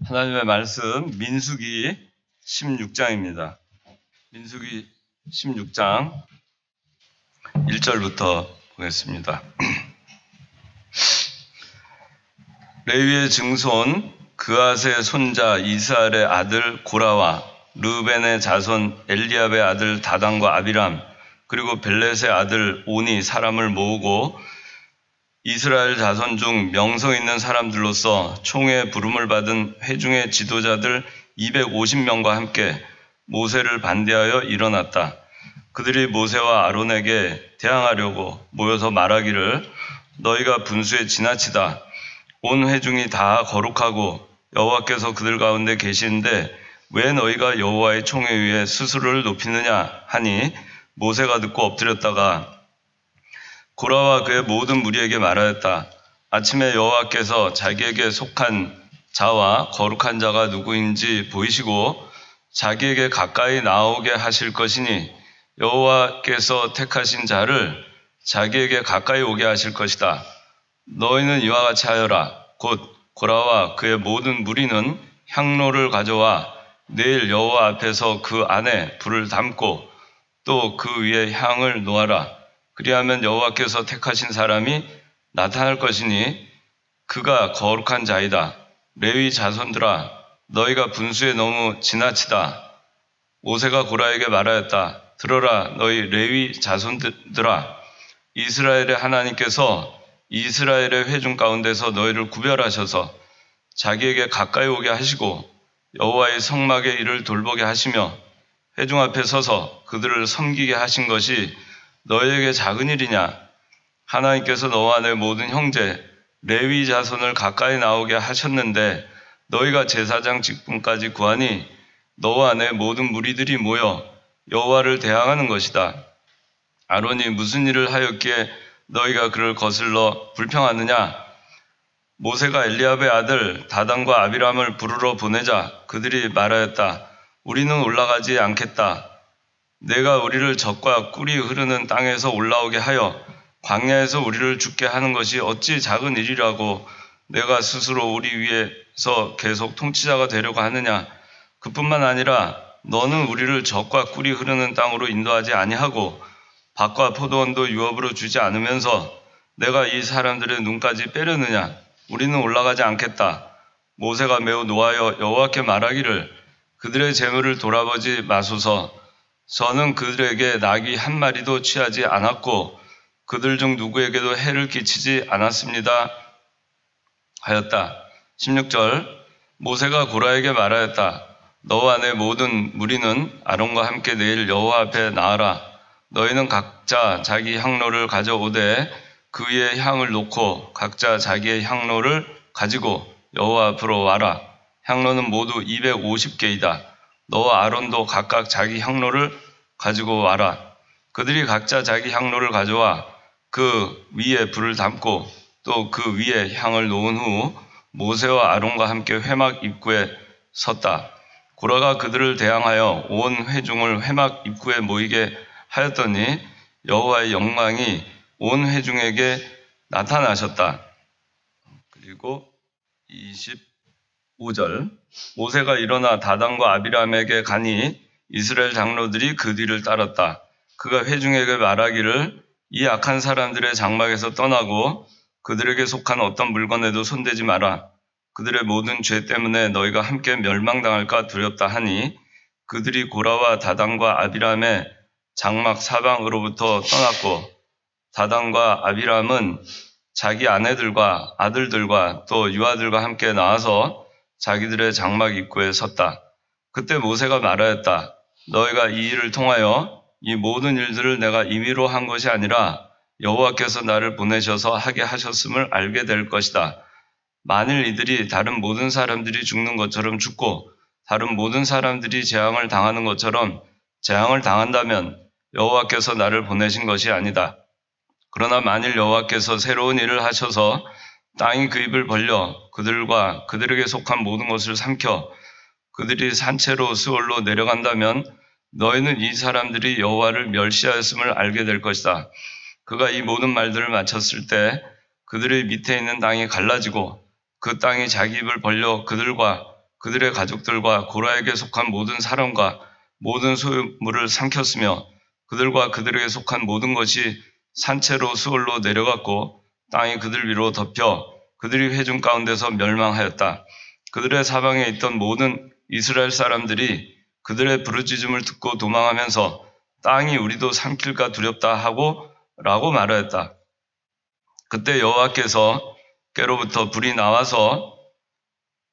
하나님의 말씀 민수기 16장입니다. 민수기 16장 1절부터 보겠습니다. 레위의 증손 그앗의 손자 이스라엘의 아들 고라와 르벤의 자손 엘리압의 아들 다단과 아비람 그리고 벨렛의 아들 온이 사람을 모으고 이스라엘 자손 중 명성 있는 사람들로서 총회 부름을 받은 회중의 지도자들 250명과 함께 모세를 반대하여 일어났다. 그들이 모세와 아론에게 대항하려고 모여서 말하기를 너희가 분수에 지나치다. 온 회중이 다 거룩하고 여호와께서 그들 가운데 계시는데 왜 너희가 여호와의 총회 위에 스스로를 높이느냐 하니 모세가 듣고 엎드렸다가 고라와 그의 모든 무리에게 말하였다. 아침에 여호와께서 자기에게 속한 자와 거룩한 자가 누구인지 보이시고 자기에게 가까이 나오게 하실 것이니 여호와께서 택하신 자를 자기에게 가까이 오게 하실 것이다. 너희는 이와 같이 하여라. 곧 고라와 그의 모든 무리는 향로를 가져와 내일 여호와 앞에서 그 안에 불을 담고 또 그 위에 향을 놓아라. 그리하면 여호와께서 택하신 사람이 나타날 것이니 그가 거룩한 자이다. 레위 자손들아 너희가 분수에 너무 지나치다. 모세가 고라에게 말하였다. 들어라 너희 레위 자손들아 이스라엘의 하나님께서 이스라엘의 회중 가운데서 너희를 구별하셔서 자기에게 가까이 오게 하시고 여호와의 성막의 일을 돌보게 하시며 회중 앞에 서서 그들을 섬기게 하신 것이 너희에게 작은 일이냐? 하나님께서 너와 내 모든 형제 레위 자손을 가까이 나오게 하셨는데 너희가 제사장 직분까지 구하니 너와 내 모든 무리들이 모여 여호와를 대항하는 것이다. 아론이 무슨 일을 하였기에 너희가 그를 거슬러 불평하느냐? 모세가 엘리압의 아들 다단과 아비람을 부르러 보내자 그들이 말하였다. 우리는 올라가지 않겠다. 내가 우리를 적과 꿀이 흐르는 땅에서 올라오게 하여 광야에서 우리를 죽게 하는 것이 어찌 작은 일이라고 내가 스스로 우리 위에서 계속 통치자가 되려고 하느냐. 그뿐만 아니라 너는 우리를 적과 꿀이 흐르는 땅으로 인도하지 아니하고 밭과 포도원도 유업으로 주지 않으면서 내가 이 사람들의 눈까지 빼려느냐. 우리는 올라가지 않겠다. 모세가 매우 노하여 여호와께 말하기를 그들의 재물을 돌아보지 마소서. 저는 그들에게 낙이 한 마리도 취하지 않았고 그들 중 누구에게도 해를 끼치지 않았습니다. 하였다. 16절 모세가 고라에게 말하였다. 너와 내 모든 무리는 아론과 함께 내일 여호와 앞에 나아라. 너희는 각자 자기 향로를 가져오되 그 위에 향을 놓고 각자 자기의 향로를 가지고 여호와 앞으로 와라. 향로는 모두 250개이다. 너와 아론도 각각 자기 향로를 가지고 와라. 그들이 각자 자기 향로를 가져와 그 위에 불을 담고 또 그 위에 향을 놓은 후 모세와 아론과 함께 회막 입구에 섰다. 고라가 그들을 대항하여 온 회중을 회막 입구에 모이게 하였더니 여호와의 영광이 온 회중에게 나타나셨다. 그리고 25절 모세가 일어나 다단과 아비람에게 가니 이스라엘 장로들이 그 뒤를 따랐다. 그가 회중에게 말하기를 이 악한 사람들의 장막에서 떠나고 그들에게 속한 어떤 물건에도 손대지 마라. 그들의 모든 죄 때문에 너희가 함께 멸망당할까 두렵다 하니 그들이 고라와 다단과 아비람의 장막 사방으로부터 떠났고 다단과 아비람은 자기 아내들과 아들들과 또 유아들과 함께 나와서 자기들의 장막 입구에 섰다. 그때 모세가 말하였다. 너희가 이 일을 통하여 이 모든 일들을 내가 임의로 한 것이 아니라 여호와께서 나를 보내셔서 하게 하셨음을 알게 될 것이다. 만일 이들이 다른 모든 사람들이 죽는 것처럼 죽고 다른 모든 사람들이 재앙을 당하는 것처럼 재앙을 당한다면 여호와께서 나를 보내신 것이 아니다. 그러나 만일 여호와께서 새로운 일을 하셔서 땅이 그 입을 벌려 그들과 그들에게 속한 모든 것을 삼켜 그들이 산채로 스올로 내려간다면 너희는 이 사람들이 여호와를 멸시하였음을 알게 될 것이다. 그가 이 모든 말들을 마쳤을 때 그들의 밑에 있는 땅이 갈라지고 그 땅이 자기 입을 벌려 그들과 그들의 가족들과 고라에게 속한 모든 사람과 모든 소유물을 삼켰으며 그들과 그들에게 속한 모든 것이 산채로 수월로 내려갔고 땅이 그들 위로 덮여 그들이 회중 가운데서 멸망하였다. 그들의 사방에 있던 모든 이스라엘 사람들이 그들의 부르짖음을 듣고 도망하면서 땅이 우리도 삼킬까 두렵다 하고 라고 말하였다. 그때 여호와께서 께로부터 불이 나와서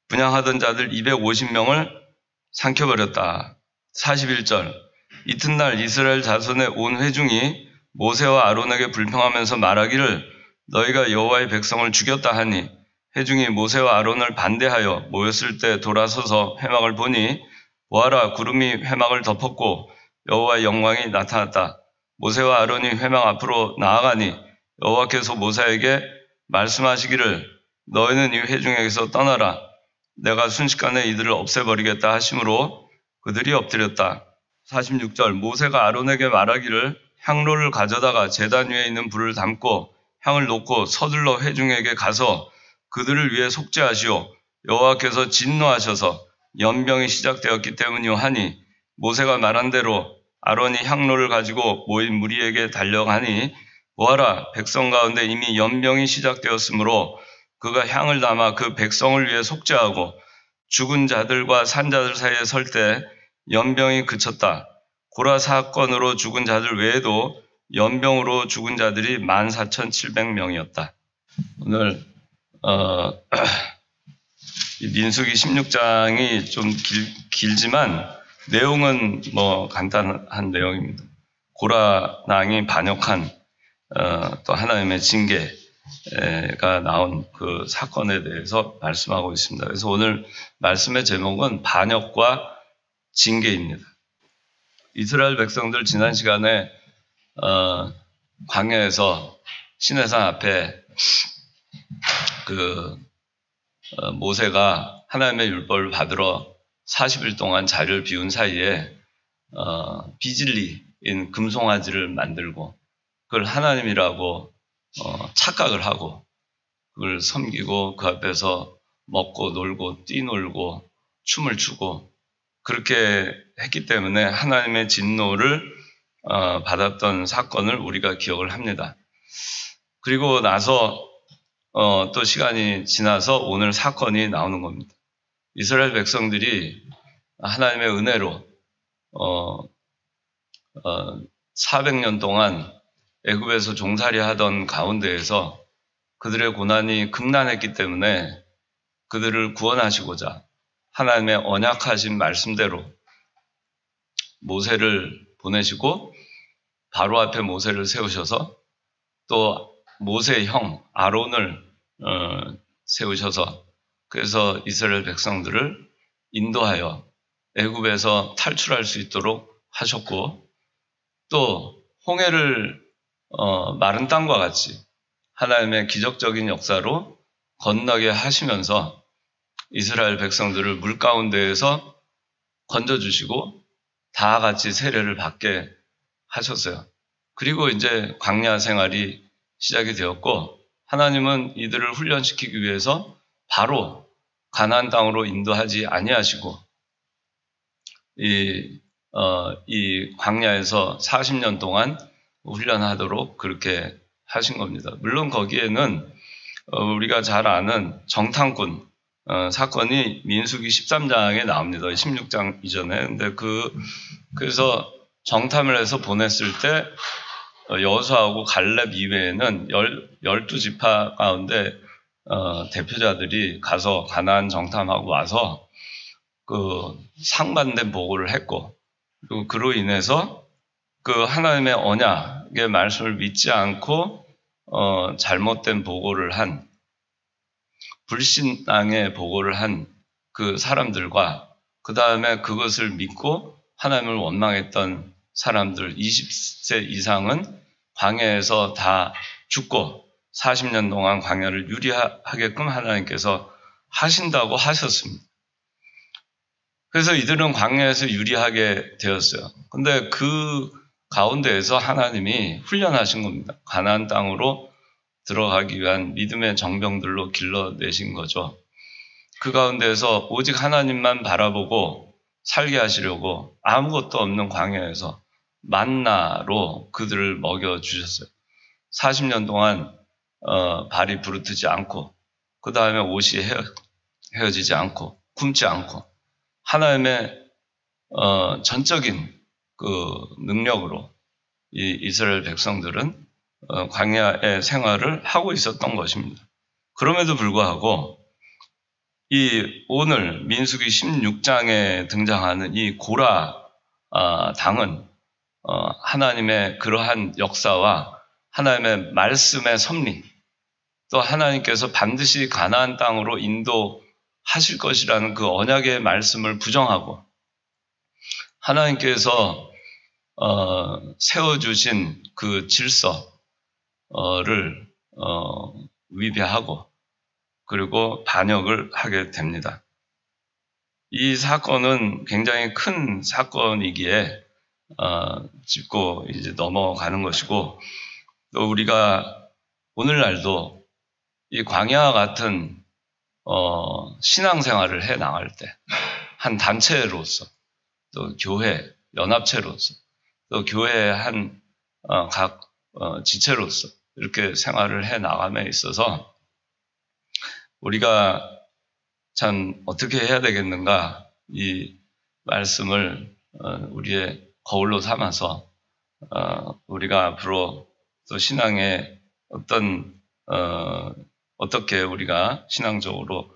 분향하던 자들 250명을 삼켜버렸다. 41절 이튿날 이스라엘 자손의 온 회중이 모세와 아론에게 불평하면서 말하기를 너희가 여호와의 백성을 죽였다 하니 회중이 모세와 아론을 반대하여 모였을 때 돌아서서 회막을 보니 보아라 구름이 회막을 덮었고 여호와의 영광이 나타났다. 모세와 아론이 회막 앞으로 나아가니 여호와께서 모세에게 말씀하시기를 너희는 이 회중에게서 떠나라. 내가 순식간에 이들을 없애버리겠다 하심으로 그들이 엎드렸다. 46절 모세가 아론에게 말하기를 향로를 가져다가 제단 위에 있는 불을 담고 향을 놓고 서둘러 회중에게 가서 그들을 위해 속죄하시오. 여호와께서 진노하셔서 연병이 시작되었기 때문이오 하니 모세가 말한 대로 아론이 향로를 가지고 모인 무리에게 달려가니 보아라 백성 가운데 이미 연병이 시작되었으므로 그가 향을 담아 그 백성을 위해 속죄하고 죽은 자들과 산 자들 사이에 설 때 연병이 그쳤다. 고라 사건으로 죽은 자들 외에도 연병으로 죽은 자들이 14,700명이었다. 오늘 민수기 16장이 좀 길지만 내용은 뭐 간단한 내용입니다. 고라 낭이 반역한 또 하나님의 징계가 나온 그 사건에 대해서 말씀하고 있습니다. 그래서 오늘 말씀의 제목은 반역과 징계입니다. 이스라엘 백성들 지난 시간에 광야에서 시내산 앞에 모세가 하나님의 율법을 받으러 40일 동안 자리를 비운 사이에 비질리인 금송아지를 만들고 그걸 하나님이라고 착각을 하고 그걸 섬기고 그 앞에서 먹고 놀고 뛰놀고 춤을 추고 그렇게 했기 때문에 하나님의 진노를 받았던 사건을 우리가 기억을 합니다. 그리고 나서 또 시간이 지나서 오늘 사건이 나오는 겁니다. 이스라엘 백성들이 하나님의 은혜로 400년 동안 애굽에서 종살이 하던 가운데에서 그들의 고난이 극난했기 때문에 그들을 구원하시고자 하나님의 언약하신 말씀대로 모세를 보내시고 바로 앞에 모세를 세우셔서 또 모세의 형 아론을 세우셔서 그래서 이스라엘 백성들을 인도하여 애굽에서 탈출할 수 있도록 하셨고 또 홍해를 마른 땅과 같이 하나님의 기적적인 역사로 건너게 하시면서 이스라엘 백성들을 물 가운데에서 건져주시고 다 같이 세례를 받게 하셨어요. 그리고 이제 광야 생활이 시작이 되었고 하나님은 이들을 훈련시키기 위해서 바로 가나안 땅으로 인도하지 아니하시고 이 광야에서 40년 동안 훈련하도록 그렇게 하신 겁니다. 물론 거기에는 우리가 잘 아는 정탐꾼 사건이 민수기 13장에 나옵니다. 16장 이전에. 근데 그래서 정탐을 해서 보냈을 때 여호수아하고 갈렙 이외에는 12지파 가운데 대표자들이 가서 가나안 정탐하고 와서 그 상반된 보고를 했고 그리고 그로 인해서 그 하나님의 언약의 말씀을 믿지 않고 잘못된 보고를 한 불신앙의 보고를 한 그 사람들과 그 다음에 그것을 믿고 하나님을 원망했던 사람들 20세 이상은 광야에서 다 죽고 40년 동안 광야를 유리하게끔 하나님께서 하신다고 하셨습니다. 그래서 이들은 광야에서 유리하게 되었어요. 근데 그 가운데에서 하나님이 훈련하신 겁니다. 가나안 땅으로 들어가기 위한 믿음의 정병들로 길러내신 거죠. 그 가운데에서 오직 하나님만 바라보고 살게 하시려고 아무것도 없는 광야에서 만나로 그들을 먹여주셨어요. 40년 동안 발이 부르트지 않고 그 다음에 옷이 헤어지지 않고 굶지 않고 하나님의 전적인 그 능력으로 이 이스라엘 백성들은 광야의 생활을 하고 있었던 것입니다. 그럼에도 불구하고 이 오늘 민수기 16장에 등장하는 이 고라 당은 하나님의 그러한 역사와 하나님의 말씀의 섭리, 또 하나님께서 반드시 가나안 땅으로 인도하실 것이라는 그 언약의 말씀을 부정하고 하나님께서 세워주신 그 질서를 위배하고 그리고 반역을 하게 됩니다. 이 사건은 굉장히 큰 사건이기에 짚고 이제 넘어가는 것이고, 또 우리가 오늘날도 이 광야와 같은 신앙생활을 해 나갈 때 한 단체로서 또 교회 연합체로서 또 교회의 한 각 지체로서 이렇게 생활을 해 나감에 있어서 우리가 참 어떻게 해야 되겠는가, 이 말씀을 우리의 거울로 삼아서 우리가 앞으로 또 신앙의 어떻게 우리가 신앙적으로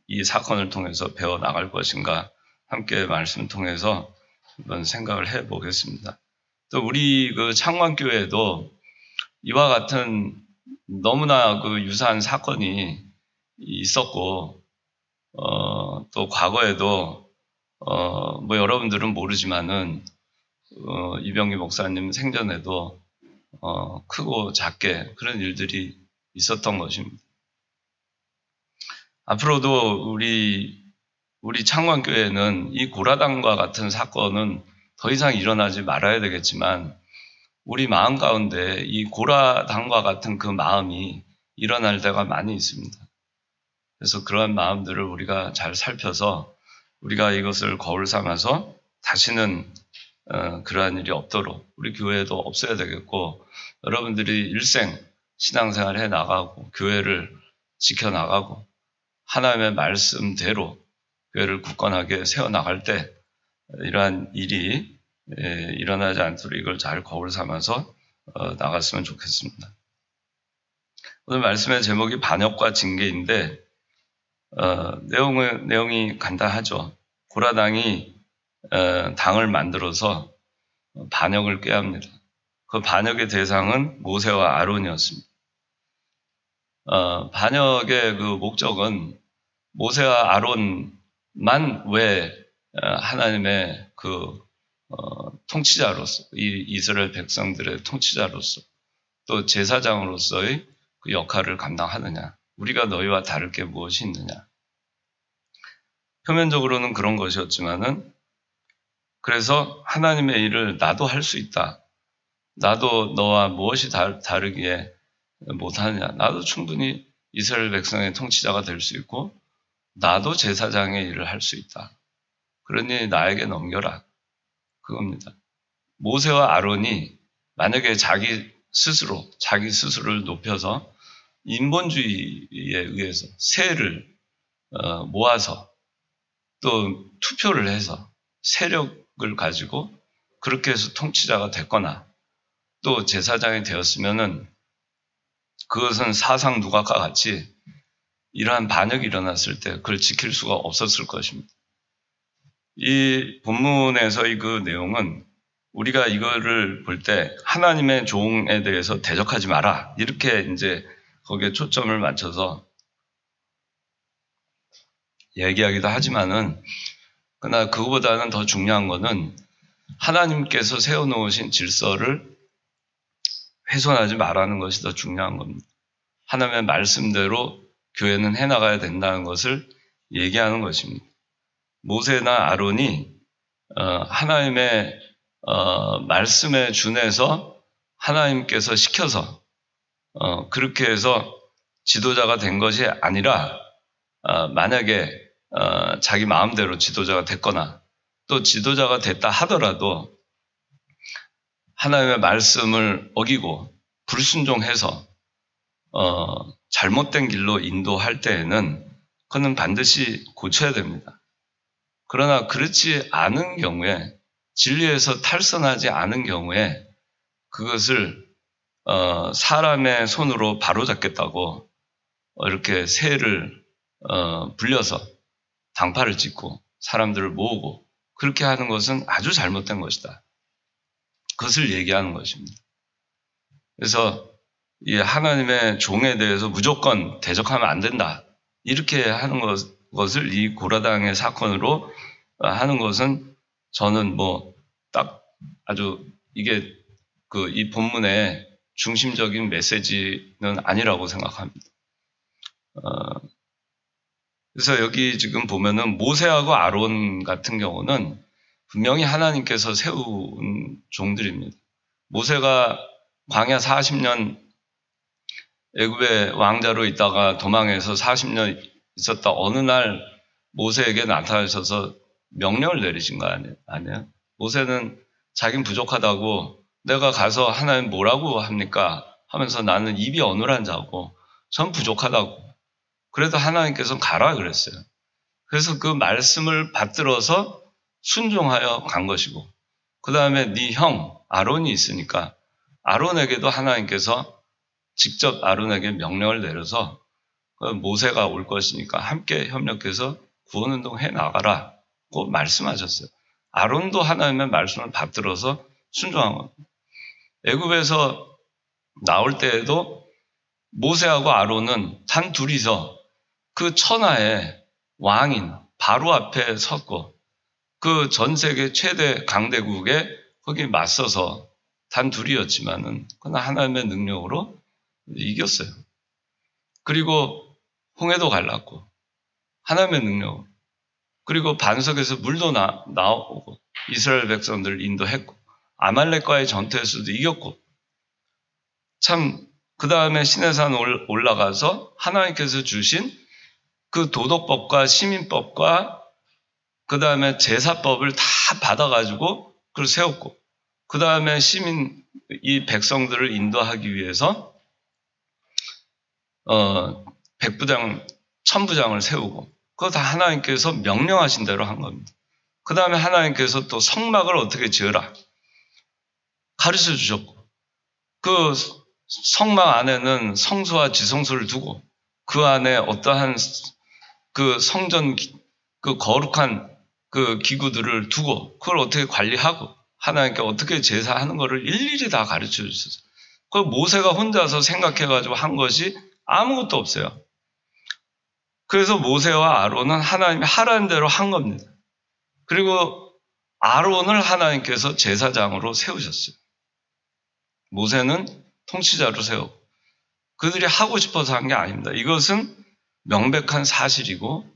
이 사건을 통해서 배워 나갈 것인가 함께 말씀 통해서 한번 생각을 해 보겠습니다. 또 우리 그 창관교회도 이와 같은 너무나 그 유사한 사건이 있었고, 또 과거에도, 뭐 여러분들은 모르지만은, 이병기 목사님 생전에도, 크고 작게 그런 일들이 있었던 것입니다. 앞으로도 우리 창관교회는 이 고라당과 같은 사건은 더 이상 일어나지 말아야 되겠지만, 우리 마음 가운데 이 고라당과 같은 그 마음이 일어날 때가 많이 있습니다. 그래서 그러한 마음들을 우리가 잘 살펴서 우리가 이것을 거울 삼아서 다시는 그러한 일이 없도록 우리 교회도 없어야 되겠고, 여러분들이 일생 신앙생활 해 나가고 교회를 지켜나가고 하나님의 말씀대로 교회를 굳건하게 세워나갈 때 이러한 일이 일어나지 않도록 이걸 잘 거울 삼아서 나갔으면 좋겠습니다. 오늘 말씀의 제목이 반역과 징계인데 내용이 간단하죠. 고라당이 당을 만들어서 반역을 꾀합니다. 그 반역의 대상은 모세와 아론이었습니다. 반역의 그 목적은 모세와 아론만 왜 하나님의 그 통치자로서, 이 이스라엘 백성들의 통치자로서 또 제사장으로서의 그 역할을 감당하느냐, 우리가 너희와 다를 게 무엇이 있느냐. 표면적으로는 그런 것이었지만은, 그래서 하나님의 일을 나도 할 수 있다. 나도 너와 무엇이 다르기에 못하느냐. 나도 충분히 이스라엘 백성의 통치자가 될 수 있고 나도 제사장의 일을 할 수 있다. 그러니 나에게 넘겨라. 그겁니다. 모세와 아론이 만약에 자기 스스로를 높여서 인본주의에 의해서 세를 모아서 또 투표를 해서 세력을 가지고 그렇게 해서 통치자가 됐거나 또 제사장이 되었으면은 그것은 사상 누각과 같이 이러한 반역이 일어났을 때 그걸 지킬 수가 없었을 것입니다. 이 본문에서의 그 내용은 우리가 이거를 볼 때 하나님의 종에 대해서 대적하지 마라, 이렇게 이제 거기에 초점을 맞춰서 얘기하기도 하지만은, 그러나 그거보다는 더 중요한 거는 하나님께서 세워놓으신 질서를 훼손하지 말라는 것이 더 중요한 겁니다. 하나님의 말씀대로 교회는 해나가야 된다는 것을 얘기하는 것입니다. 모세나 아론이 하나님의 말씀에 준해서 하나님께서 시켜서 그렇게 해서 지도자가 된 것이 아니라 만약에 자기 마음대로 지도자가 됐거나 또 지도자가 됐다 하더라도 하나님의 말씀을 어기고 불순종해서 잘못된 길로 인도할 때에는 그는 반드시 고쳐야 됩니다. 그러나 그렇지 않은 경우에 진리에서 탈선하지 않은 경우에 그것을 사람의 손으로 바로잡겠다고 이렇게 새를 불려서 당파를 짓고 사람들을 모으고 그렇게 하는 것은 아주 잘못된 것이다. 그것을 얘기하는 것입니다. 그래서 이 하나님의 종에 대해서 무조건 대적하면 안 된다. 이렇게 하는 것을 이 고라당의 사건으로 하는 것은 저는 딱 아주 이게 이 본문의 중심적인 메시지는 아니라고 생각합니다. 그래서 여기 지금 보면은 모세하고 아론 같은 경우는 분명히 하나님께서 세운 종들입니다. 모세가 광야 40년 애굽의 왕자로 있다가 도망해서 40년 있었다 어느 날 모세에게 나타나셔서 명령을 내리신 거 아니에요? 모세는 자긴 부족하다고 내가 가서 하나님 뭐라고 합니까? 하면서 나는 입이 어눌한 자고 전 부족하다고. 그래도 하나님께서 가라 그랬어요. 그래서 그 말씀을 받들어서 순종하여 간 것이고 그 다음에 네 형 아론이 있으니까 아론에게도 하나님께서 직접 아론에게 명령을 내려서 모세가 올 것이니까 함께 협력해서 구원운동 해 나가라고 말씀하셨어요. 아론도 하나님의 말씀을 받들어서 순종한 겁니다. 애굽에서 나올 때에도 모세하고 아론은 단 둘이서 그 천하의 왕인 바로 앞에 섰고 그 전 세계 최대 강대국에 거기 맞서서 단 둘이었지만은 그러나 하나님의 능력으로 이겼어요. 그리고 홍해도 갈랐고 하나님의 능력으로 그리고 반석에서 물도 나오고 이스라엘 백성들을 인도했고 아말렉과의 전투에서도 이겼고 참 그 다음에 시내산 올라가서 하나님께서 주신 그 도덕법과 시민법과 그 다음에 제사법을 다 받아가지고 그걸 세웠고 그 다음에 이 백성들을 인도하기 위해서 백부장, 천부장을 세우고 그거 다 하나님께서 명령하신 대로 한 겁니다. 그 다음에 하나님께서 또 성막을 어떻게 지으라 가르쳐 주셨고 그 성막 안에는 성소와 지성소를 두고 그 안에 어떠한 그 성전 그 거룩한 그 기구들을 두고 그걸 어떻게 관리하고 하나님께 어떻게 제사하는 것을 일일이 다 가르쳐 주셨어요. 그 모세가 혼자서 생각해가지고 한 것이 아무것도 없어요. 그래서 모세와 아론은 하나님이 하라는 대로 한 겁니다. 그리고 아론을 하나님께서 제사장으로 세우셨어요. 모세는 통치자로 세우고 그들이 하고 싶어서 한 게 아닙니다. 이것은 명백한 사실이고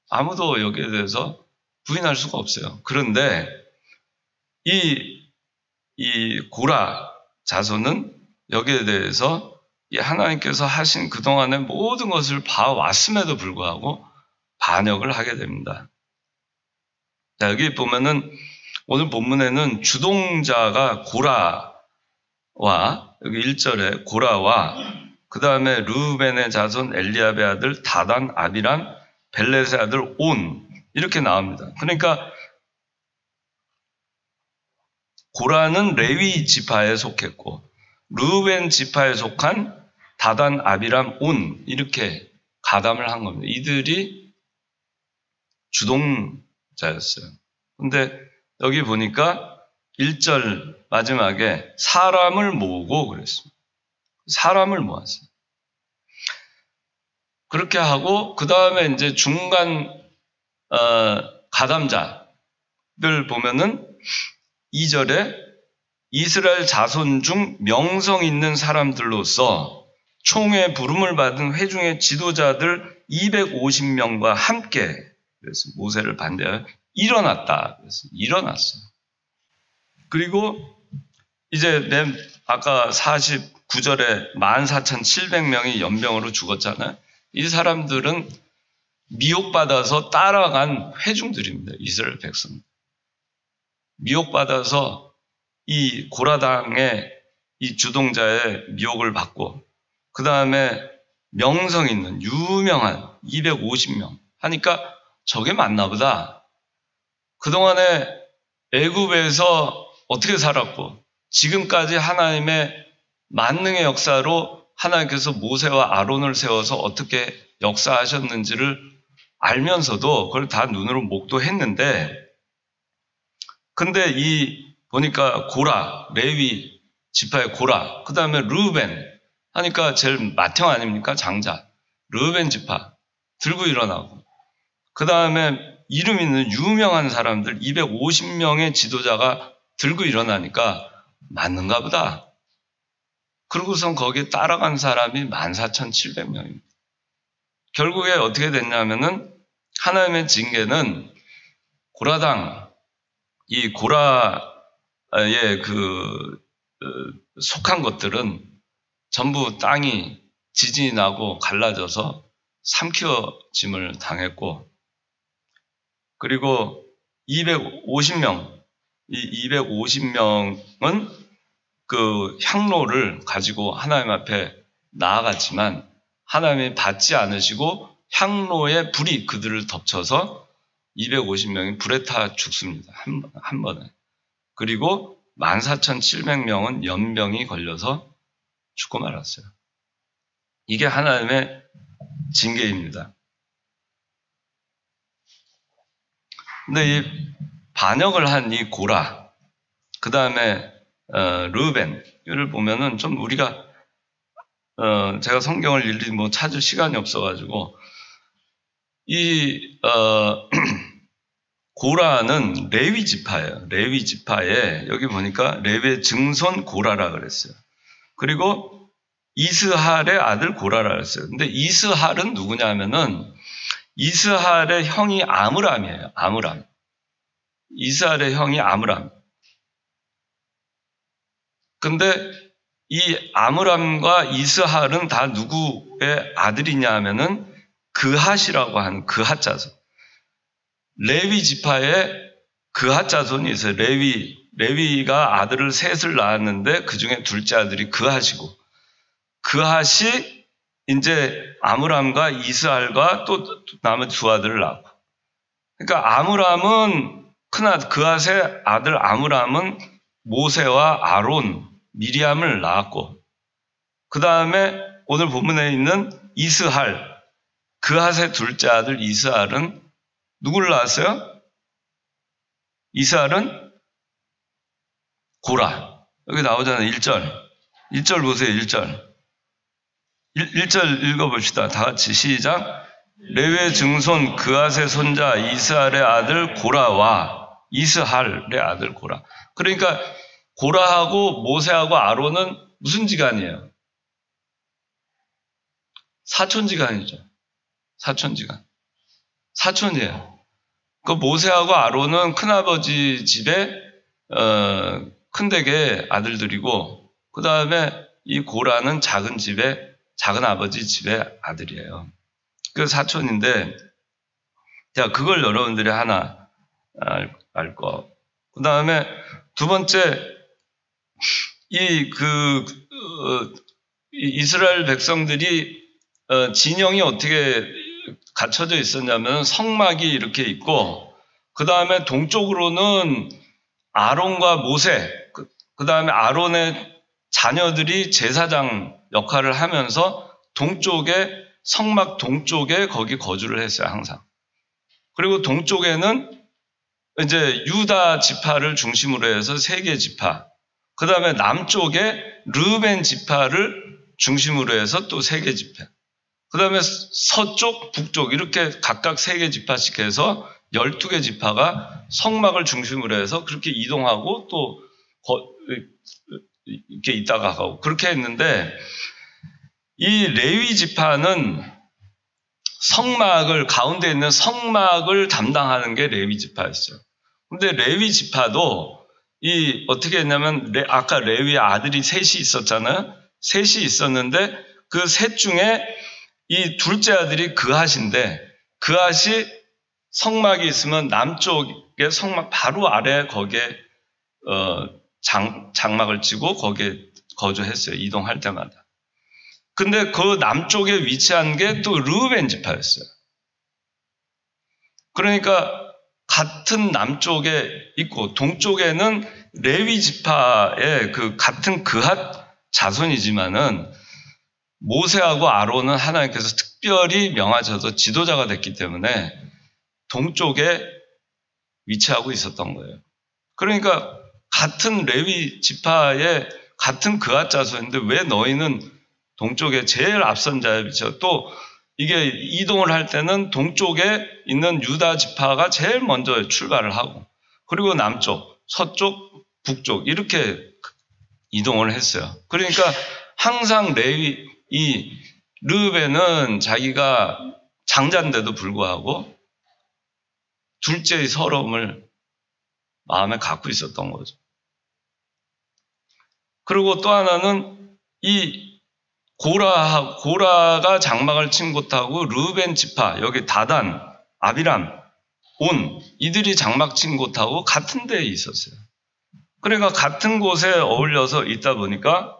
아무도 여기에 대해서 부인할 수가 없어요. 그런데 이 고라 자손은 여기에 대해서 이 하나님께서 하신 그동안의 모든 것을 봐왔음에도 불구하고 반역을 하게 됩니다. 자, 여기 보면은 오늘 본문에는 주동자가 고라와 여기 1절에 고라와 그 다음에 르우벤의 자손 엘리압의 아들 다단, 아비람, 벨렛의 아들 온 이렇게 나옵니다. 그러니까 고라는 레위 지파에 속했고 르우벤 지파에 속한 다단, 아비람, 온 이렇게 가담을 한 겁니다. 이들이 주동자였어요. 근데 여기 보니까 1절 마지막에 사람을 모으고 그랬습니다. 사람을 모았어요. 그렇게 하고 그 다음에 이제 중간 가담자들 보면은 2절에 이스라엘 자손 중 명성 있는 사람들로서 총회 부름을 받은 회중의 지도자들 250명과 함께 그래서 모세를 반대하여 일어났다. 그래서 일어났어요. 그리고 이제 아까 49절에 14,700명이 연병으로 죽었잖아요. 이 사람들은 미혹받아서 따라간 회중들입니다. 이스라엘 백성. 미혹받아서 이 고라당의 이 주동자의 미혹을 받고 그 다음에 명성 있는 유명한 250명 하니까 저게 맞나 보다. 그동안에 애굽에서 어떻게 살았고 지금까지 하나님의 만능의 역사로 하나님께서 모세와 아론을 세워서 어떻게 역사하셨는지를 알면서도 그걸 다 눈으로 목도했는데 근데 이 보니까 고라, 레위 지파의 고라, 그 다음에 르우벤 하니까 제일 맏형 아닙니까? 장자. 르우벤 지파 들고 일어나고 그 다음에 이름 있는 유명한 사람들 250명의 지도자가 들고 일어나니까 맞는가 보다. 그러고선 거기에 따라간 사람이 14,700명입니다. 결국에 어떻게 됐냐면은 하나님의 징계는 고라당, 이 고라의 속한 것들은 전부 땅이 지진이 나고 갈라져서 삼키어짐을 당했고, 그리고 250명, 이 250명은 그 향로를 가지고 하나님 앞에 나아갔지만 하나님이 받지 않으시고 향로의 불이 그들을 덮쳐서 250명이 불에 타 죽습니다. 한 번에. 그리고 14,700명은 연병이 걸려서 죽고 말았어요. 이게 하나님의 징계입니다. 근데 이 반역을 한 이 고라, 그 다음에 르우벤을 보면은 좀 우리가 제가 성경을 일일이 뭐 찾을 시간이 없어가지고 이 고라는 레위 지파예요. 레위 지파에 여기 보니까 레위의 증손 고라라 그랬어요. 그리고 이스할의 아들 고라라 그랬어요. 근데 이스할은 누구냐면은 이스할의 형이 아므람이에요. 아므람. 이스할의 형이 아므람. 근데 이 아므람과 이스할은 다 누구의 아들이냐 하면은 그핫이라고 하는 그핫 자손. 레위 지파에 그핫 자손이 있어요. 레위가 아들을 셋을 낳았는데 그 중에 둘째 아들이 그핫이고, 그핫이 이제 아므람과 이스할과 또 남은 두 아들을 낳고. 그러니까 아므람은 그핫의 아들 아므람은 모세와 아론, 미리암을 낳았고, 그 다음에 오늘 본문에 있는 이스할, 그핫의 둘째 아들 이스할은 누구를 낳았어요? 이스할은 고라. 여기 나오잖아요. 1절. 1절 보세요. 1절. 1절 읽어봅시다. 다 같이 시작. 레위의 증손 그핫의 손자 이스할의 아들 고라와 이스할의 아들 고라. 그러니까 고라하고 모세하고 아론은 무슨 지간이에요? 사촌지간이죠. 사촌지간. 사촌이에요. 그 모세하고 아론은 큰아버지 집에 큰댁의 아들들이고, 그 다음에 이 고라는 작은 아버지 집의 아들이에요. 그 사촌인데, 자, 그걸 여러분들이 하나 알 거. 그 다음에 두 번째, 이스라엘 백성들이 진영이 어떻게 갖춰져 있었냐면 성막이 이렇게 있고, 그 다음에 동쪽으로는 아론과 모세, 그 다음에 아론의 자녀들이 제사장 역할을 하면서 성막 동쪽에 거기 거주를 했어요, 항상. 그리고 동쪽에는 이제 유다 지파를 중심으로 해서 3개 지파, 그 다음에 남쪽에 르우벤 지파를 중심으로 해서 또 3개 지파, 그 다음에 서쪽, 북쪽 이렇게 각각 3개 지파씩 해서 12개 지파가 성막을 중심으로 해서 그렇게 이동하고 또 이렇게 있다가 가고 그렇게 했는데, 이 레위 지파는 가운데 있는 성막을 담당하는 게 레위 지파였어요. 근데 레위 지파도 어떻게 했냐면 아까 레위의 아들이 셋이 있었잖아요. 셋이 있었는데 그 셋 중에 이 둘째 아들이 그핫인데 그핫이 성막이 있으면 남쪽에 성막 바로 아래 거기에 장막을 치고 거기에 거주했어요. 이동할 때마다. 근데 그 남쪽에 위치한 게 또 르우벤 지파였어요. 그러니까 같은 남쪽에 있고 동쪽에는 레위 지파의 그 같은 그핫 자손이지만은 모세하고 아론은 하나님께서 특별히 명하셔서 지도자가 됐기 때문에 동쪽에 위치하고 있었던 거예요. 그러니까 같은 레위 지파의 같은 그핫 자손인데 왜 너희는 동쪽에 제일 앞선 자에 위치하고 또 이게 이동을 할 때는 동쪽에 있는 유다 지파가 제일 먼저 출발을 하고 그리고 남쪽, 서쪽, 북쪽 이렇게 이동을 했어요. 그러니까 항상 이 르우벤은 자기가 장자인데도 불구하고 둘째의 서러움을 마음에 갖고 있었던 거죠. 그리고 또 하나는 이 고라가 장막을 친 곳하고 르우벤 지파, 여기 다단, 아비람, 온 이들이 장막 친 곳하고 같은 데에 있었어요. 그러니까 같은 곳에 어울려서 있다 보니까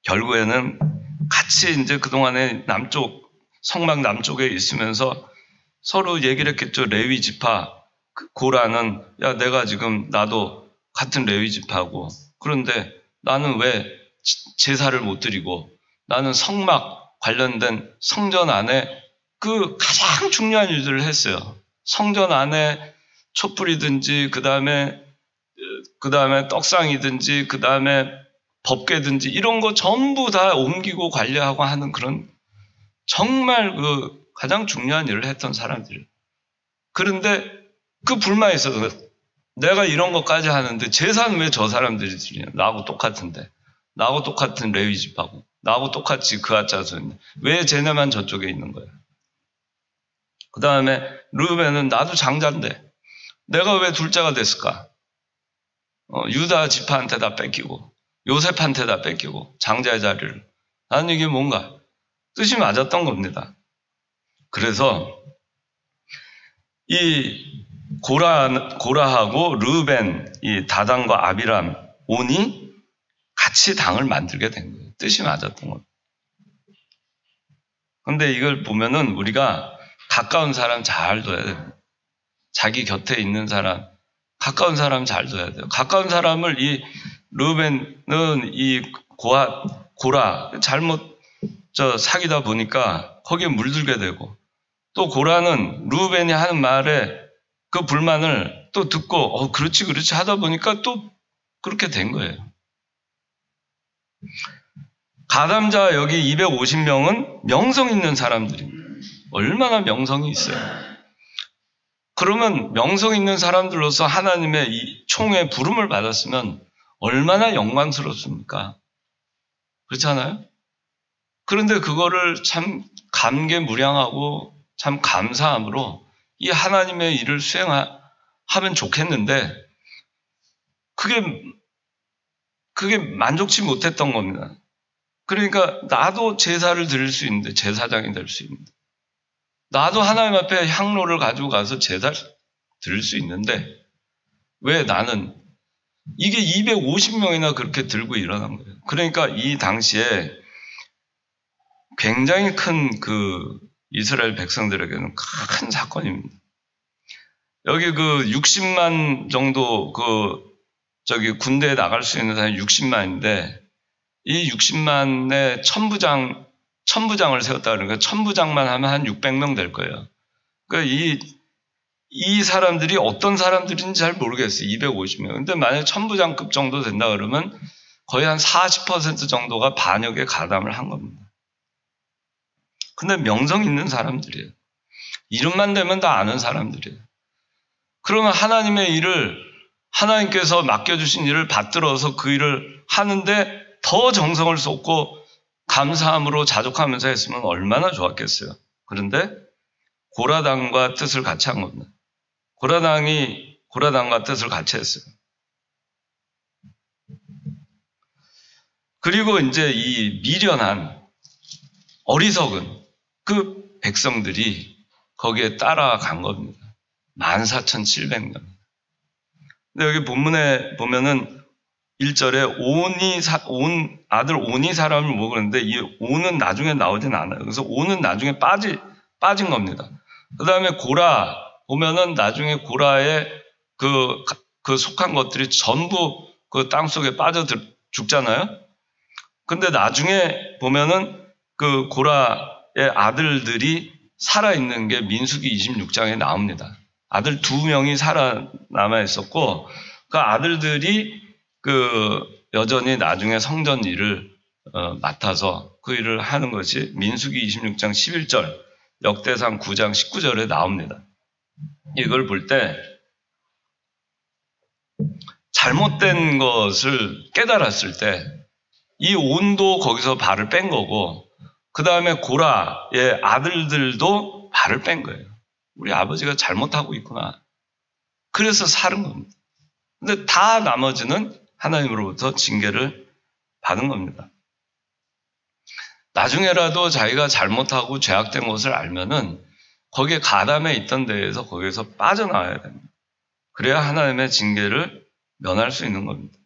결국에는 같이 이제 그동안에 성막 남쪽에 있으면서 서로 얘기를 했겠죠. 레위 지파, 고라는 야 내가 지금 나도 같은 레위 지파고 그런데 나는 왜 제사를 못 드리고 나는 성막 관련된 성전 안에 그 가장 중요한 일들을 했어요. 성전 안에 촛불이든지 그 다음에 떡상이든지 그 다음에 법궤든지 이런 거 전부 다 옮기고 관리하고 하는 그런 정말 그 가장 중요한 일을 했던 사람들. 그런데 그 불만이 있어서 내가 이런 것까지 하는데 제사는 왜 저 사람들이 드리냐. 나하고 똑같은데. 나하고 똑같은 레위 지파고 나하고 똑같이 그핫 자손인데 왜 쟤네만 저쪽에 있는 거야. 그 다음에 르우벤은 나도 장자인데 내가 왜 둘째가 됐을까. 유다 지파한테 다 뺏기고 요셉한테 다 뺏기고 장자의 자리를. 나는 이게 뭔가 뜻이 맞았던 겁니다. 그래서 이 고라하고 르우벤, 이 다단과 아비람, 온이 같이 당을 만들게 된 거예요. 뜻이 맞았던 겁니다. 그런데 이걸 보면은 우리가 가까운 사람 잘 둬야 돼요. 자기 곁에 있는 사람, 가까운 사람 잘 둬야 돼요. 가까운 사람을 이 르우벤은 이 고라 잘못 사귀다 보니까 거기에 물들게 되고 또 고라는 르우벤이 하는 말에 그 불만을 또 듣고 그렇지 하다 보니까 또 그렇게 된 거예요. 가담자 여기 250명은 명성 있는 사람들입니다. 얼마나 명성이 있어요. 그러면 명성 있는 사람들로서 하나님의 이 총회 부름을 받았으면 얼마나 영광스럽습니까? 그렇잖아요? 그런데 그거를 참 감개무량하고 참 감사함으로 이 하나님의 일을 수행하면 좋겠는데 그게 만족치 못했던 겁니다. 그러니까 나도 제사를 드릴 수 있는데 제사장이 될 수 있는데 나도 하나님 앞에 향로를 가지고 가서 제사를 드릴 수 있는데 왜 나는 이게 250명이나 그렇게 들고 일어난 거예요. 그러니까 이 당시에 굉장히 큰 그 이스라엘 백성들에게는 큰 사건입니다. 여기 그 60만 정도 군대에 나갈 수 있는 사람이 60만인데 이 60만에 천부장을 세웠다 그러니까 천부장만 하면 한 600명 될 거예요. 그러니까 이 사람들이 어떤 사람들인지 잘 모르겠어요. 250명. 근데 만약에 천부장급 정도 된다 그러면 거의 한 40% 정도가 반역에 가담을 한 겁니다. 근데 명성 있는 사람들이에요. 이름만 되면 다 아는 사람들이에요. 그러면 하나님의 일을 하나님께서 맡겨주신 일을 받들어서 그 일을 하는데 더 정성을 쏟고 감사함으로 자족하면서 했으면 얼마나 좋았겠어요. 그런데 고라당과 뜻을 같이 한 겁니다. 고라당과 뜻을 같이 했어요. 그리고 이제 이 미련한 어리석은 그 백성들이 거기에 따라간 겁니다. 14,700명. 근데 여기 본문에 보면은 1절에 온 아들 온이 사람을 먹었는데 이 온은 나중에 나오진 않아요. 그래서 온은 나중에 빠진 겁니다. 그 다음에 고라 보면은 나중에 고라의 그 속한 것들이 전부 그 땅 속에 빠져 죽잖아요. 근데 나중에 보면은 그 고라의 아들들이 살아있는 게 민수기 26장에 나옵니다. 아들 2명이 살아남아 있었고, 그 아들들이 여전히 나중에 성전 일을 맡아서 그 일을 하는 것이 민수기 26장 11절, 역대상 9장 19절에 나옵니다. 이걸 볼 때 잘못된 것을 깨달았을 때 이 온도 거기서 발을 뺀 거고, 그 다음에 고라의 아들들도 발을 뺀 거예요. 우리 아버지가 잘못하고 있구나. 그래서 살은 겁니다. 근데 다 나머지는 하나님으로부터 징계를 받은 겁니다. 나중에라도 자기가 잘못하고 죄악된 것을 알면은 거기에 가담에 있던 데에서 거기에서 빠져나와야 됩니다. 그래야 하나님의 징계를 면할 수 있는 겁니다.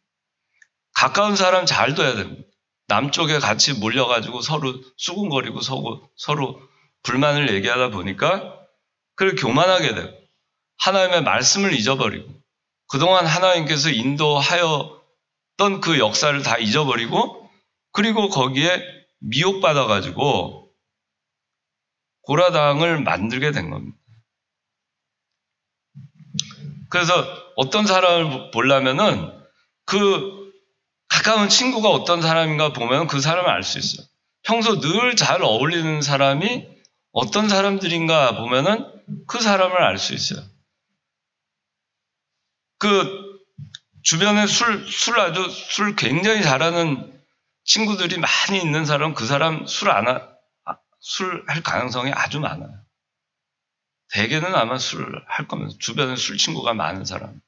가까운 사람 잘 둬야 됩니다. 남쪽에 같이 몰려가지고 서로 수군거리고 서로 불만을 얘기하다 보니까 그걸 교만하게 되고 하나님의 말씀을 잊어버리고 그동안 하나님께서 인도하였던 그 역사를 다 잊어버리고 그리고 거기에 미혹받아가지고 고라당을 만들게 된 겁니다. 그래서 어떤 사람을 보려면은 그 가까운 친구가 어떤 사람인가 보면 그 사람을 알 수 있어요. 평소 늘 잘 어울리는 사람이 어떤 사람들인가 보면은 그 사람을 알 수 있어요. 그 주변에 술 굉장히 잘하는 친구들이 많이 있는 사람은 그 사람 술 할 가능성이 아주 많아요. 대개는 아마 술을 할 거면서 주변에 술 친구가 많은 사람.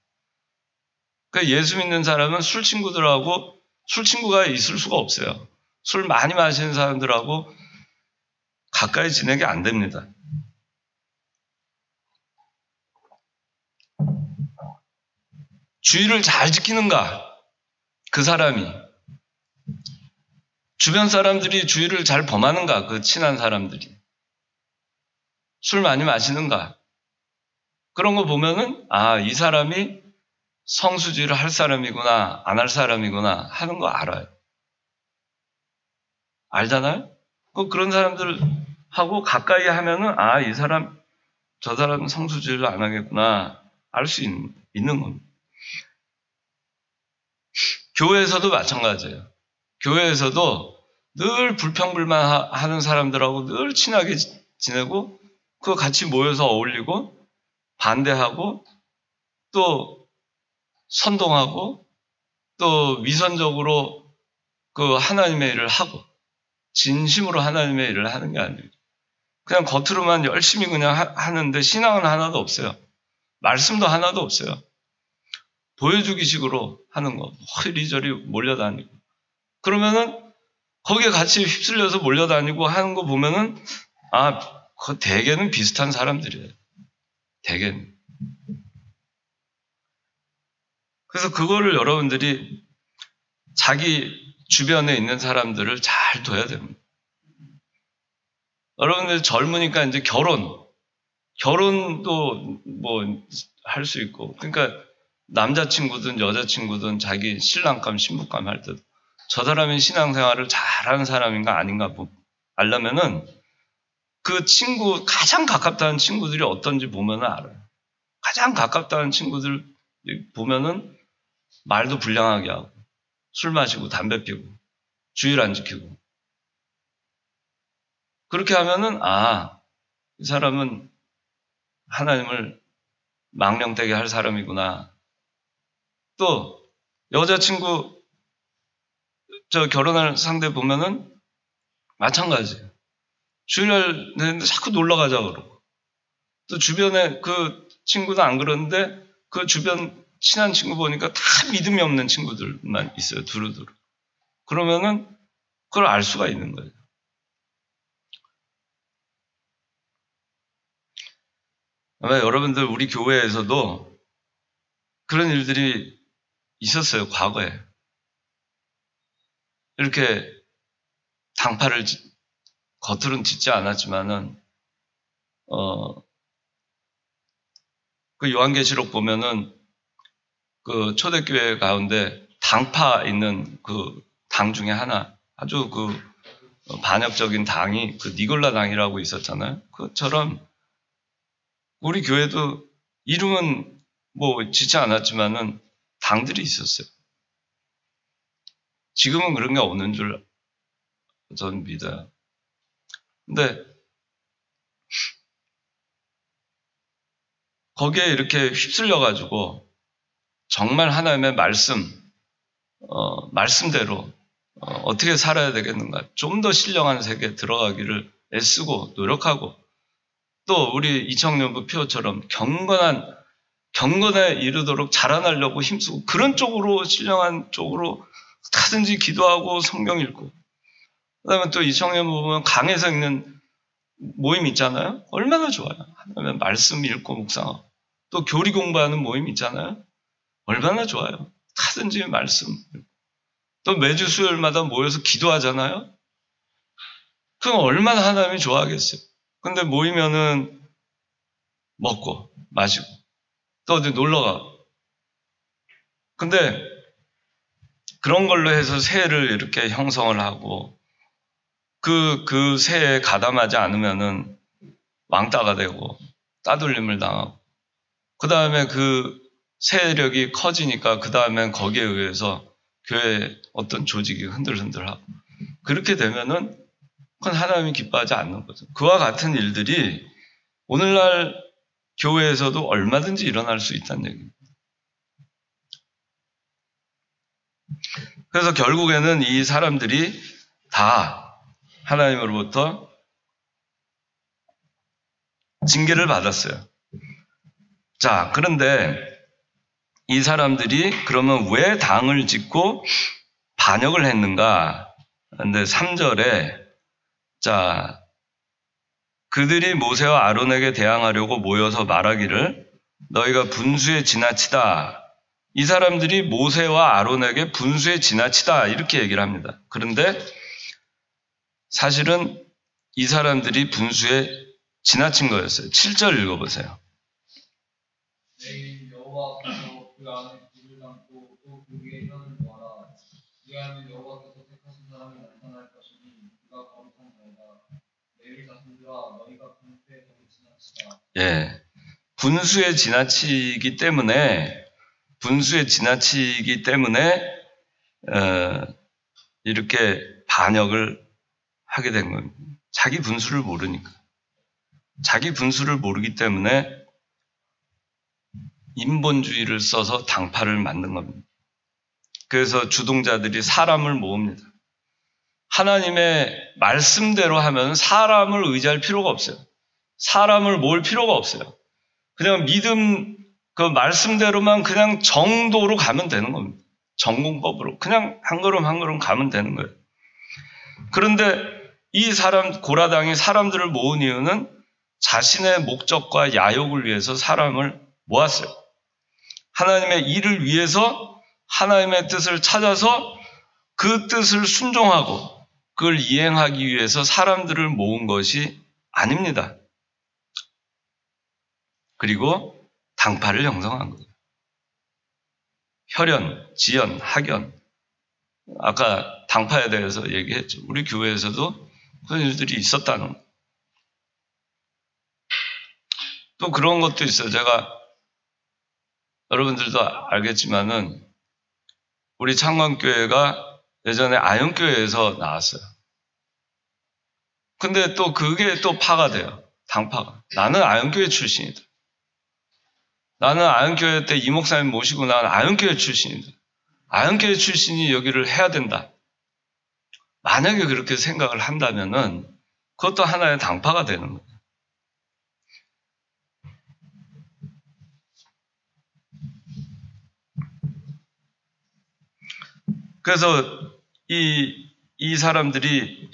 그러니까 예수 믿는 사람은 술 친구가 있을 수가 없어요. 술 많이 마시는 사람들하고 가까이 지내게 안 됩니다. 주의를 잘 지키는가? 그 사람이. 주변 사람들이 주의를 잘 범하는가? 그 친한 사람들이. 술 많이 마시는가? 그런 거 보면은, 이 사람이 성수지를 할 사람이구나, 안 할 사람이구나 하는 거 알아요. 알잖아요? 그런 사람들하고 가까이 하면은, 저 사람은 성수지를 안 하겠구나, 알 수 있는 겁니다. 교회에서도 마찬가지예요. 교회에서도 늘 불평불만 하는 사람들하고 늘 친하게 지내고, 그 같이 모여서 어울리고, 반대하고, 또 선동하고, 또 위선적으로 그 하나님의 일을 하고, 진심으로 하나님의 일을 하는 게 아니에요. 그냥 겉으로만 열심히 그냥 하는데 신앙은 하나도 없어요. 말씀도 하나도 없어요. 보여주기식으로 하는 거. 이리저리 몰려다니고. 그러면은 거기에 같이 휩쓸려서 몰려다니고 하는 거 보면은 그 대개는 비슷한 사람들이에요. 대개는. 그래서 그거를 여러분들이 자기 주변에 있는 사람들을 잘 둬야 됩니다. 여러분들 젊으니까 이제 결혼도 뭐 할 수 있고, 그러니까 남자친구든 여자친구든 자기 신랑감, 신부감 할 때 저 사람이 신앙생활을 잘하는 사람인가 아닌가 알려면은 그 친구, 가장 가깝다는 친구들이 어떤지 보면 알아요. 가장 가깝다는 친구들 보면은 말도 불량하게 하고, 술 마시고, 담배 피우고, 주의를 안 지키고. 그렇게 하면은, 이 사람은 하나님을 망령되게 할 사람이구나. 또, 여자친구, 결혼할 상대 보면은 마찬가지예요. 주일날 되는데 자꾸 놀러 가자 그러고. 또 주변에 그 친구는 안 그러는데 그 주변 친한 친구 보니까 다 믿음이 없는 친구들만 있어요. 두루두루. 그러면은 그걸 알 수가 있는 거예요. 아마 여러분들 우리 교회에서도 그런 일들이 있었어요, 과거에. 이렇게 당파를 겉으로는 짓지 않았지만은, 그 요한계시록 보면은 그 초대교회 가운데 당파 있는 그 당 중에 하나, 아주 그 반역적인 당이 그 니골라 당이라고 있었잖아요. 그처럼 우리 교회도 이름은 뭐 짓지 않았지만은 당들이 있었어요. 지금은 그런 게 없는 줄 저는 믿어요. 근데 거기에 이렇게 휩쓸려가지고 정말 하나님의 말씀대로 어떻게 살아야 되겠는가, 좀 더 신령한 세계에 들어가기를 애쓰고 노력하고, 또 우리 이청년부 표처럼 경건에 이르도록 자라나려고 힘쓰고, 그런 쪽으로, 신령한 쪽으로 하든지 기도하고 성경 읽고, 그 다음에 또 이청년부 보면 강에서 읽는 모임 있잖아요. 얼마나 좋아요. 하나님의 말씀 읽고 묵상하고, 또 교리 공부하는 모임 있잖아요. 얼마나 좋아요. 하든지 말씀. 또 매주 수요일마다 모여서 기도하잖아요. 그럼 얼마나 하나님이 좋아하겠어요. 근데 모이면은 먹고 마시고 또 어디 놀러가. 근데 그런 걸로 해서 새해를 이렇게 형성을 하고 그 새해에 가담하지 않으면은 왕따가 되고 따돌림을 당하고, 그 다음에 그 세력이 커지니까 그 다음엔 거기에 의해서 교회 어떤 조직이 흔들흔들하고, 그렇게 되면은 그건 하나님이 기뻐하지 않는 거죠. 그와 같은 일들이 오늘날 교회에서도 얼마든지 일어날 수 있다는 얘기입니다. 그래서 결국에는 이 사람들이 다 하나님으로부터 징계를 받았어요. 자, 그런데 이 사람들이 그러면 왜 당을 짓고 반역을 했는가? 근데 3절에, 자, 그들이 모세와 아론에게 대항하려고 모여서 말하기를 너희가 분수에 지나치다. 이 사람들이 모세와 아론에게 분수에 지나치다 이렇게 얘기를 합니다. 그런데 사실은 이 사람들이 분수에 지나친 거였어요. 7절 읽어보세요. 내일 여호와께서 그 안에 불을 담고 또 그 위에 혀를 놓아라. 이하면 여호와께서 택하신 사람이 나타날 것이니 그가 거룩한 자이다. 내일 자손들아 너희가 분수에 지나치다. 예, 분수에 지나치기 때문에 이렇게 반역을 하게 된 겁니다. 자기 분수를 모르니까. 자기 분수를 모르기 때문에 인본주의를 써서 당파를 만든 겁니다. 그래서 주동자들이 사람을 모읍니다. 하나님의 말씀대로 하면 사람을 의지할 필요가 없어요. 사람을 모을 필요가 없어요. 그냥 믿음 그 말씀대로만 그냥 정도로 가면 되는 겁니다. 전공법으로 그냥 한 걸음 한 걸음 가면 되는 거예요. 그런데 이 고라당이 사람들을 모은 이유는 자신의 목적과 야욕을 위해서 사람을 모았어요. 하나님의 일을 위해서 하나님의 뜻을 찾아서 그 뜻을 순종하고 그걸 이행하기 위해서 사람들을 모은 것이 아닙니다. 그리고 당파를 형성한 거예요. 혈연, 지연, 학연. 아까 당파에 대해서 얘기했죠. 우리 교회에서도 그런 일들이 있었다는 거예요. 또 그런 것도 있어요. 제가 여러분들도 알겠지만은 우리 창건교회가 예전에 아현교회에서 나왔어요. 근데 또 그게 또 파가 돼요. 당파가. 나는 아현교회 출신이다. 나는 아현교회 때 이 목사님 모시고 나는 아현교회 출신이다. 아현교회 출신이 여기를 해야 된다. 만약에 그렇게 생각을 한다면은 그것도 하나의 당파가 되는 거예요. 그래서 이 사람들이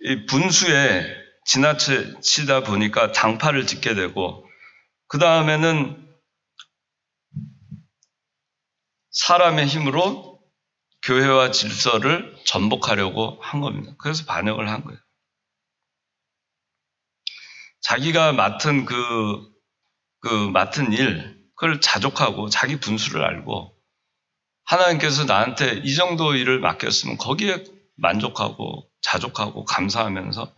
이 분수에 지나치다 보니까 당파를 짓게 되고, 그 다음에는 사람의 힘으로 교회와 질서를 전복하려고 한 겁니다. 그래서 반역을 한 거예요. 자기가 맡은 맡은 일, 그걸 자족하고 자기 분수를 알고 하나님께서 나한테 이 정도 일을 맡겼으면 거기에 만족하고 자족하고 감사하면서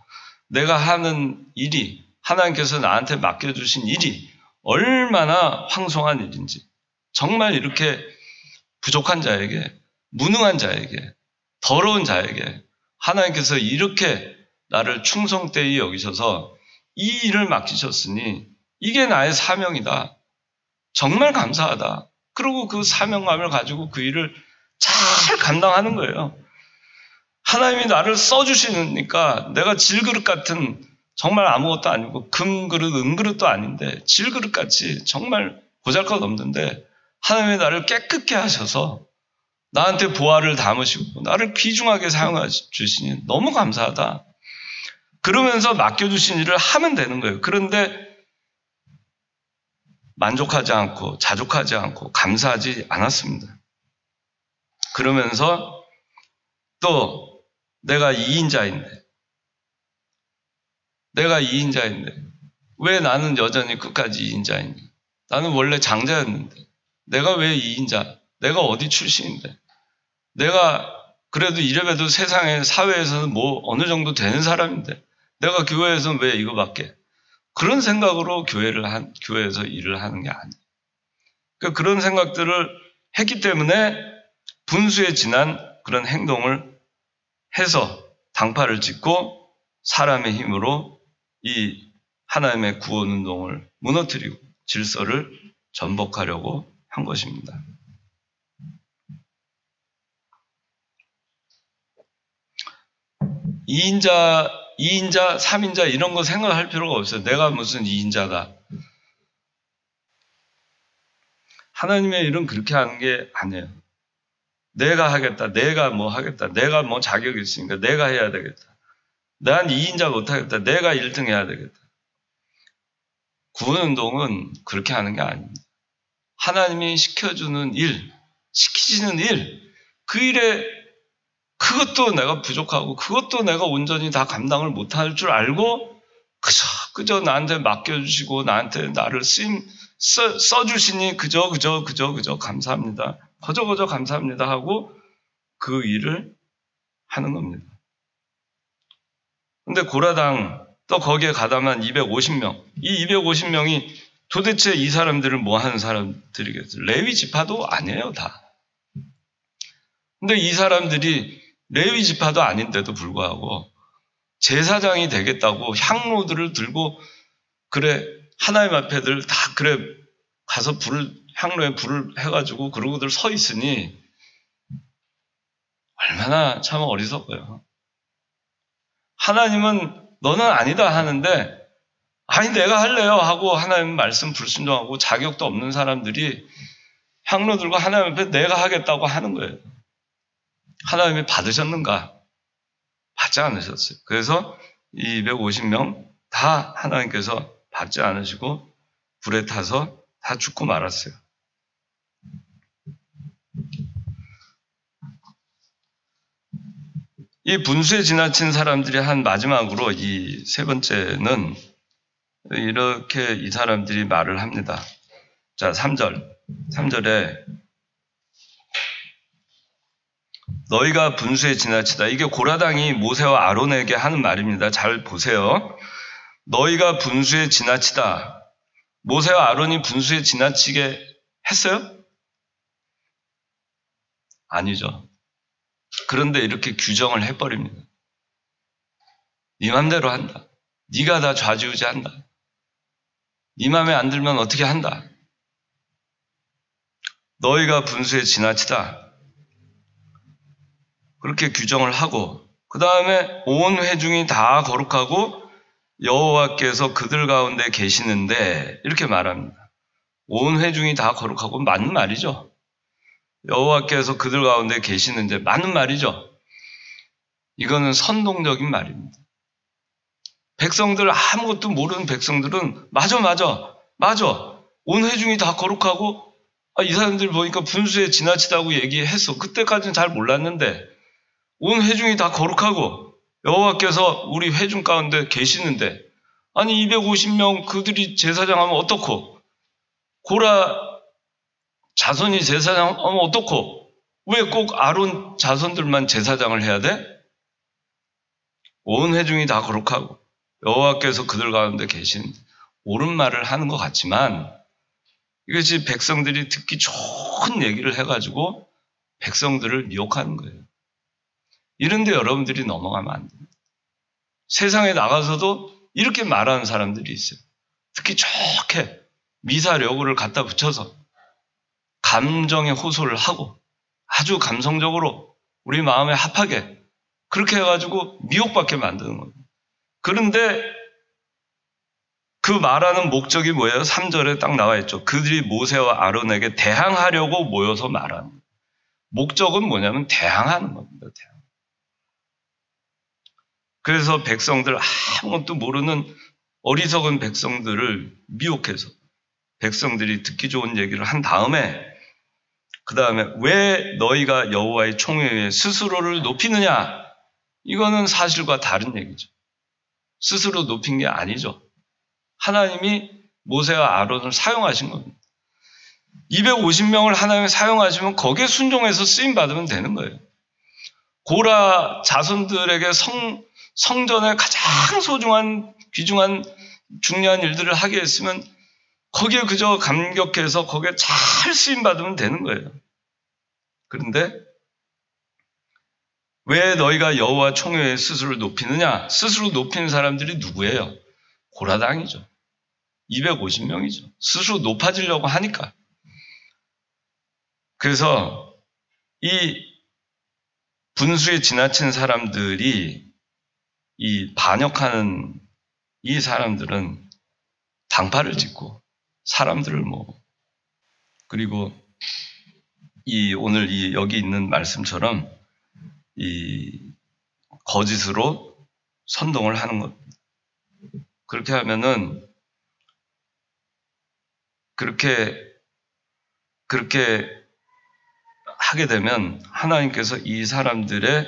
내가 하는 일이, 하나님께서 나한테 맡겨주신 일이 얼마나 황송한 일인지, 정말 이렇게 부족한 자에게, 무능한 자에게, 더러운 자에게 하나님께서 이렇게 나를 충성되이 여기셔서 이 일을 맡기셨으니 이게 나의 사명이다. 정말 감사하다. 그리고 그 사명감을 가지고 그 일을 잘 감당하는 거예요. 하나님이 나를 써주시니까 내가 질그릇 같은, 정말 아무것도 아니고 금그릇, 은그릇도 아닌데 질그릇같이 정말 보잘것없는데 하나님이 나를 깨끗게 하셔서 나한테 보화를 담으시고 나를 귀중하게 사용해 주시니 너무 감사하다. 그러면서 맡겨주신 일을 하면 되는 거예요. 그런데 만족하지 않고 자족하지 않고 감사하지 않았습니다. 그러면서 또 내가 2인자인데 왜 나는 여전히 끝까지 2인자인가? 나는 원래 장자였는데 내가 왜 2인자? 내가 어디 출신인데? 내가 그래도 이래봬도 세상에 사회에서는 뭐 어느 정도 되는 사람인데 내가 교회에서는 왜 이거밖에? 그런 생각으로 교회에서 일을 하는 게 아니에요. 그러니까 그런 생각들을 했기 때문에 분수에 지난 그런 행동을 해서 당파를 짓고 사람의 힘으로 이 하나님의 구원운동을 무너뜨리고 질서를 전복하려고 한 것입니다. 이인자, 3인자 이런 거 생각할 필요가 없어요. 내가 무슨 2인자다. 하나님의 일은 그렇게 하는 게 아니에요. 내가 하겠다. 내가 뭐 하겠다. 내가 뭐 자격이 있으니까 내가 해야 되겠다. 난 2인자 못하겠다. 내가 1등 해야 되겠다. 구원운동은 그렇게 하는 게 아닙니다. 하나님이 시켜주는 일, 시키시는 일, 그 일에 그것도 내가 부족하고 그것도 내가 온전히 다 감당을 못할 줄 알고 그저 나한테 맡겨주시고 나한테 나를 써주시니 그저 감사합니다. 거저 감사합니다 하고 그 일을 하는 겁니다. 근데 고라당 또 거기에 가담한 250명, 이 250명이 도대체 이 사람들은 뭐 하는 사람들이겠어요? 레위 지파도 아니에요, 다. 근데 이 사람들이 레위 지파도 아닌데도 불구하고 제사장이 되겠다고 향로들을 들고 그래 하나님 앞에들 다 그래 가서 향로에 불을 해가지고 그러고들 서 있으니 얼마나 참 어리석어요. 하나님은 너는 아니다 하는데 아니 내가 할래요 하고 하나님 말씀 불순종하고 자격도 없는 사람들이 향로 들고 하나님 앞에 내가 하겠다고 하는 거예요. 하나님이 받으셨는가? 받지 않으셨어요. 그래서 이 250명 다 하나님께서 받지 않으시고 불에 타서 다 죽고 말았어요. 이 분수에 지나친 사람들이 한 마지막으로 이 세 번째는 이렇게 이 사람들이 말을 합니다. 자, 3절에 너희가 분수에 지나치다. 이게 고라당이 모세와 아론에게 하는 말입니다. 잘 보세요. 너희가 분수에 지나치다. 모세와 아론이 분수에 지나치게 했어요? 아니죠. 그런데 이렇게 규정을 해버립니다. 네 맘대로 한다. 네가 다 좌지우지한다. 네 맘에 안 들면 어떻게 한다. 너희가 분수에 지나치다. 그렇게 규정을 하고 그 다음에 온 회중이 다 거룩하고 여호와께서 그들 가운데 계시는데 이렇게 말합니다. 온 회중이 다 거룩하고 맞는 말이죠. 여호와께서 그들 가운데 계시는데 맞는 말이죠. 이거는 선동적인 말입니다. 백성들 아무것도 모르는 백성들은 맞아 맞아. 온 회중이 다 거룩하고 이 사람들 보니까 분수에 지나치다고 얘기했어. 그때까지는 잘 몰랐는데 온 회중이 다 거룩하고 여호와께서 우리 회중 가운데 계시는데 아니 250명 그들이 제사장하면 어떻고 고라 자손이 제사장하면 어떻고 왜 꼭 아론 자손들만 제사장을 해야 돼? 온 회중이 다 거룩하고 여호와께서 그들 가운데 계신 옳은 말을 하는 것 같지만 이것이 백성들이 듣기 좋은 얘기를 해가지고 백성들을 미혹하는 거예요. 이런데 여러분들이 넘어가면 안 돼요. 세상에 나가서도 이렇게 말하는 사람들이 있어요. 특히 좋게 미사여구를 갖다 붙여서 감정에 호소를 하고 아주 감성적으로 우리 마음에 합하게 그렇게 해가지고 미혹받게 만드는 겁니다. 그런데 그 말하는 목적이 뭐예요? 3절에 딱 나와 있죠. 그들이 모세와 아론에게 대항하려고 모여서 말하는 거예요. 목적은 뭐냐면 대항하는 겁니다. 대항. 그래서 백성들 아무것도 모르는 어리석은 백성들을 미혹해서 백성들이 듣기 좋은 얘기를 한 다음에 그 다음에 왜 너희가 여호와의 총회에 스스로를 높이느냐? 이거는 사실과 다른 얘기죠. 스스로 높인 게 아니죠. 하나님이 모세와 아론을 사용하신 겁니다. 250명을 하나님이 사용하시면 거기에 순종해서 쓰임받으면 되는 거예요. 고라 자손들에게 성전의 가장 소중한 귀중한 중요한 일들을 하게 했으면 거기에 그저 감격해서 거기에 잘 쓰임받으면 되는 거예요. 그런데 왜 너희가 여호와 총회에 스스로 높이느냐? 스스로 높이는 사람들이 누구예요? 고라당이죠. 250명이죠. 스스로 높아지려고 하니까. 그래서 이 분수에 지나친 사람들이 이 반역하는 이 사람들은 당파를 짓고 사람들을 그리고 오늘 여기 있는 말씀처럼 이 거짓으로 선동을 하는 겁니다. 그렇게 하면은 그렇게 하게 되면 하나님께서 이 사람들이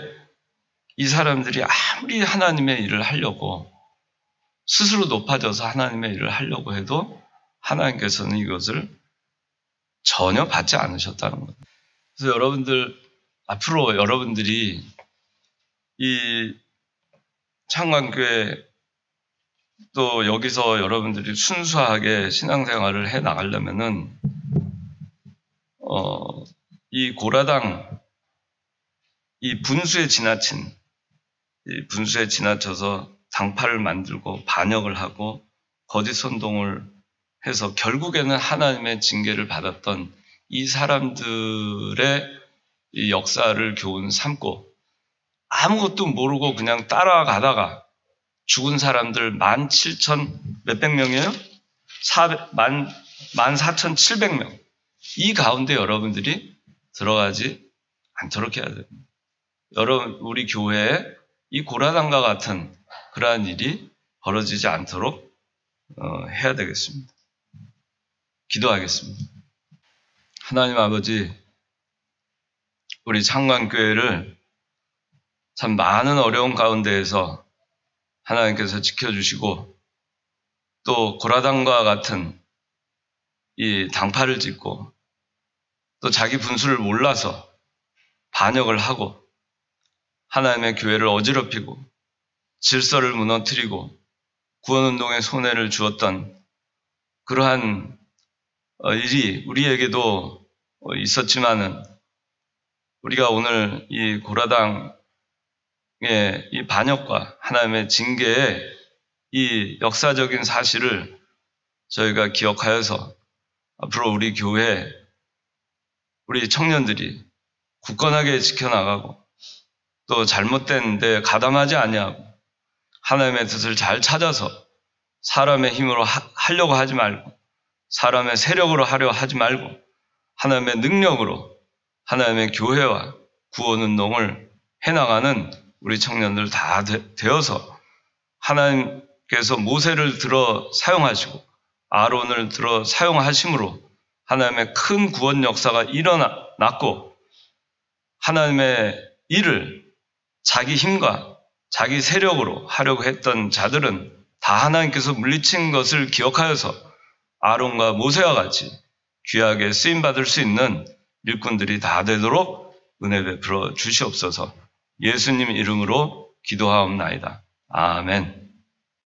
아무리 하나님의 일을 하려고 스스로 높아져서 하나님의 일을 하려고 해도 하나님께서는 이것을 전혀 받지 않으셨다는 겁니다. 그래서 앞으로 여러분들이 이 창광교회 또 여기서 여러분들이 순수하게 신앙생활을 해 나가려면은 이 고라당 이 분수에 지나쳐서 당파를 만들고 반역을 하고 거짓 선동을 해서 결국에는 하나님의 징계를 받았던 이 사람들의 이 역사를 교훈 삼고 아무것도 모르고 그냥 따라가다가 죽은 사람들 17,000 몇백 명이에요? 14,700명. 이 가운데 여러분들이 들어가지 않도록 해야 됩니다. 여러분, 우리 교회에 이 고라당과 같은 그러한 일이 벌어지지 않도록 해야 되겠습니다. 기도하겠습니다. 하나님 아버지, 우리 창광교회를 참 많은 어려움 가운데에서 하나님께서 지켜주시고 또 고라당과 같은 이 당파를 짓고 또 자기 분수를 몰라서 반역을 하고 하나님의 교회를 어지럽히고 질서를 무너뜨리고 구원운동에 손해를 주었던 그러한 일이 우리에게도 있었지만은 우리가 오늘 이 고라당의 이 반역과 하나님의 징계의 이 역사적인 사실을 저희가 기억하여서 앞으로 우리 교회, 우리 청년들이 굳건하게 지켜나가고 또 잘못된 데 가담하지 아니하고 하나님의 뜻을 잘 찾아서 사람의 힘으로 하려고 하지 말고 사람의 세력으로 하려 하지 말고 하나님의 능력으로 하나님의 교회와 구원운동을 해나가는 우리 청년들 다 되어서 하나님께서 모세를 들어 사용하시고 아론을 들어 사용하심으로 하나님의 큰 구원 역사가 일어났고 하나님의 일을 자기 힘과 자기 세력으로 하려고 했던 자들은 다 하나님께서 물리친 것을 기억하여서 아론과 모세와 같이 귀하게 쓰임받을 수 있는 일꾼들이 다 되도록 은혜 베풀어 주시옵소서. 예수님 이름으로 기도하옵나이다. 아멘.